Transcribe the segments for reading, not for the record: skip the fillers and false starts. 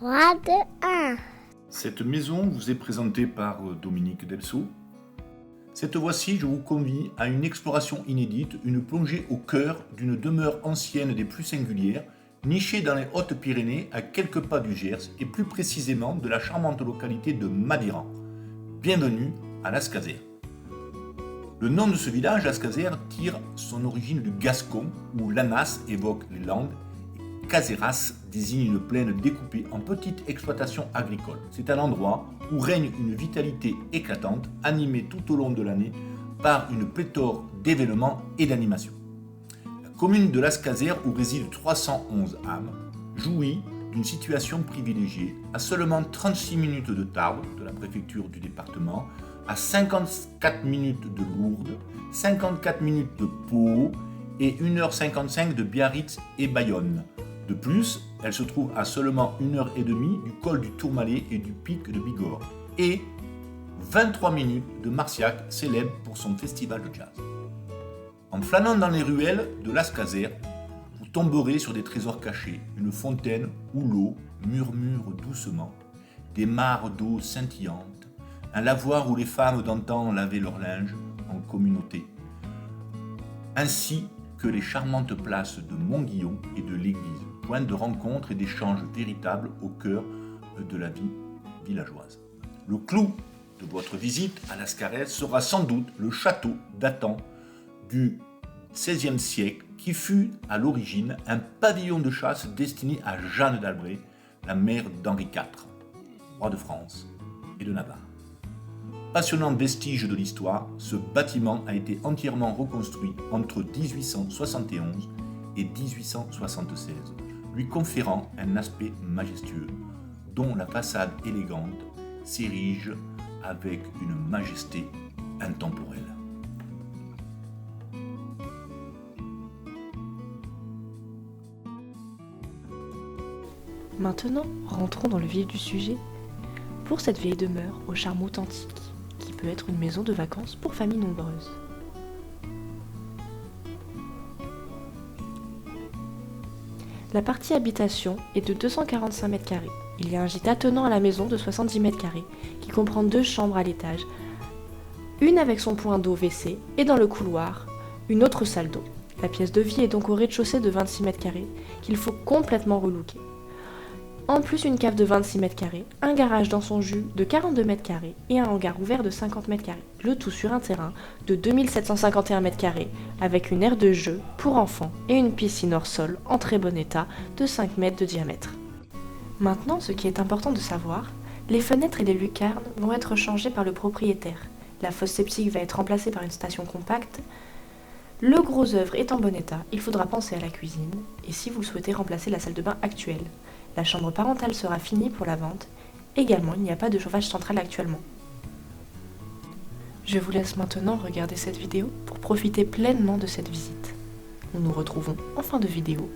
3, 2, 1. Cette maison vous est présentée par Dominique Delceau. Cette fois-ci, je vous convie à une exploration inédite, une plongée au cœur d'une demeure ancienne des plus singulières, nichée dans les Hautes-Pyrénées, à quelques pas du Gers, et plus précisément de la charmante localité de Madiran. Bienvenue à Lascazère. Le nom de ce village, Lascazère, tire son origine du gascon, où Lanas évoque les Landes, et Caseras désigne une plaine découpée en petites exploitations agricoles. C'est un endroit où règne une vitalité éclatante, animée tout au long de l'année par une pléthore d'événements et d'animations. La commune de Lascazère, où résident 311 âmes, jouit d'une situation privilégiée, à seulement 36 minutes de Tarbes, de la préfecture du département, à 54 minutes de Lourdes, 54 minutes de Pau et 1h55 de Biarritz et Bayonne. De plus, elle se trouve à seulement 1h30 du col du Tourmalet et du pic de Bigorre, et 23 minutes de Marciac, célèbre pour son festival de jazz. En flânant dans les ruelles de Lascazère, vous tomberez sur des trésors cachés, une fontaine où l'eau murmure doucement, des mares d'eau scintillantes, un lavoir où les femmes d'antan lavaient leur linge en communauté, ainsi que les charmantes places de Montguillon et de l'église, point de rencontre et d'échange véritable au cœur de la vie villageoise. Le clou de votre visite à Lascazère sera sans doute le château datant du XVIe siècle qui fut à l'origine un pavillon de chasse destiné à Jeanne d'Albret, la mère d'Henri IV, roi de France et de Navarre. Passionnant vestige de l'histoire, ce bâtiment a été entièrement reconstruit entre 1871 et 1876, lui conférant un aspect majestueux, dont la façade élégante s'érige avec une majesté intemporelle. Maintenant, rentrons dans le vif du sujet. Pour cette vieille demeure au charme authentique, qui peut être une maison de vacances pour familles nombreuses. La partie habitation est de 245 m². Il y a un gîte attenant à la maison de 70 m² qui comprend 2 chambres à l'étage, une avec son point d'eau WC et dans le couloir, une autre salle d'eau. La pièce de vie est donc au rez-de-chaussée de 26 m² qu'il faut complètement relooker. En plus, une cave de 26 m², un garage dans son jus de 42 m² et un hangar ouvert de 50 m². Le tout sur un terrain de 2751 m² avec une aire de jeu pour enfants et une piscine hors sol en très bon état de 5 mètres de diamètre. Maintenant, ce qui est important de savoir, les fenêtres et les lucarnes vont être changées par le propriétaire. La fosse septique va être remplacée par une station compacte. Le gros œuvre est en bon état, il faudra penser à la cuisine et si vous souhaitez remplacer la salle de bain actuelle. La chambre parentale sera finie pour la vente. Également, il n'y a pas de chauffage central actuellement. Je vous laisse maintenant regarder cette vidéo pour profiter pleinement de cette visite. Nous nous retrouvons en fin de vidéo.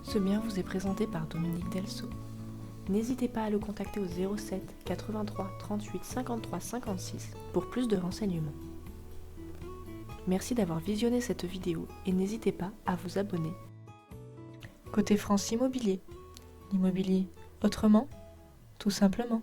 Ce bien vous est présenté par Dominique Delso. N'hésitez pas à le contacter au 07 83 38 53 56 pour plus de renseignements. Merci d'avoir visionné cette vidéo et n'hésitez pas à vous abonner. Côté France Immobilier, l'immobilier autrement, tout simplement.